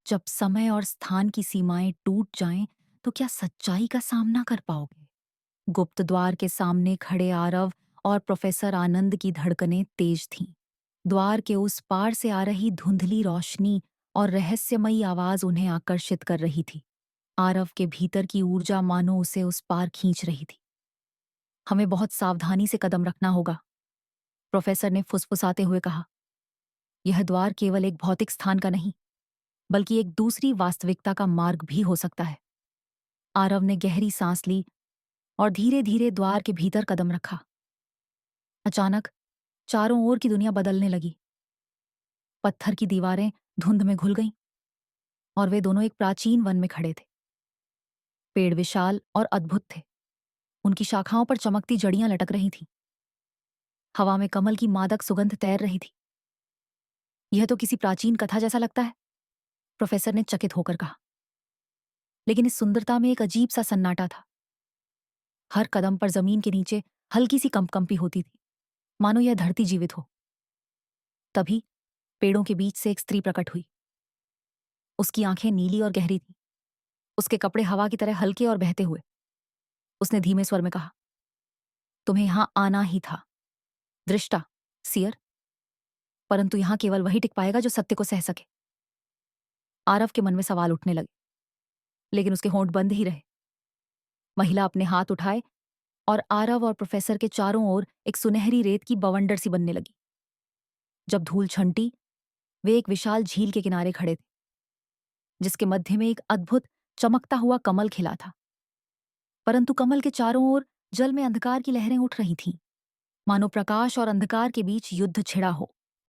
जब समय और स्थान की सीमाएं टूट जाएं, तो क्या सच्चाई का सामना कर पाओगे? गुप्त द्वार के सामने खड़े आरव और प्रोफेसर आनंद की धड़कनें तेज थीं। द्वार के उस पार से आ रही धुंधली रोशनी और रहस्यमयी आवाज उन्हें आकर्षित कर रही थी। आरव के भीतर की ऊर्जा मानो उसे उस पार खींच रही थी। हमें बहुत सावधानी से कदम रखना होगा, प्रोफेसर ने फुसफुसाते हुए कहा। यह द्वार केवल एक भौतिक स्थान का नहीं, बल्कि एक दूसरी वास्तविकता का मार्ग भी हो सकता है। आरव ने गहरी सांस ली और धीरे धीरे द्वार के भीतर कदम रखा। अचानक चारों ओर की दुनिया बदलने लगी। पत्थर की दीवारें धुंध में घुल गईं और वे दोनों एक प्राचीन वन में खड़े थे। पेड़ विशाल और अद्भुत थे। उनकी शाखाओं पर चमकती जड़ियां लटक रही थीं। हवा में कमल की मादक सुगंध तैर रही थी। यह तो किसी प्राचीन कथा जैसा लगता है, प्रोफेसर ने चकित होकर कहा। लेकिन इस सुंदरता में एक अजीब सा सन्नाटा था। हर कदम पर जमीन के नीचे हल्की सी कंपकंपी होती थी, मानो यह धरती जीवित हो। तभी पेड़ों के बीच से एक स्त्री प्रकट हुई। उसकी आंखें नीली और गहरी थीं। उसके कपड़े हवा की तरह हल्के और बहते हुए। उसने धीमे स्वर में कहा, तुम्हें यहां आना ही था, दृष्टा, सियर। परंतु यहां केवल वही टिक पाएगा जो सत्य को सह सके। आरव के मन में सवाल उठने लगे, लेकिन उसके होंठ बंद ही रहे। महिला अपने हाथ उठाए और आरव और प्रोफेसर के चारों ओर एक सुनहरी रेत की बवंडर सी बनने लगी। जब धूल छंटी, वे एक विशाल झील के किनारे खड़े थे, जिसके मध्य में एक अद्भुत चमकता हुआ कमल खिला था। परंतु कमल के चारों ओर जल में अंधकार की लहरें उठ रही थीं, मानो प्रकाश और अंधकार के बीच युद्ध छिड़ा हो।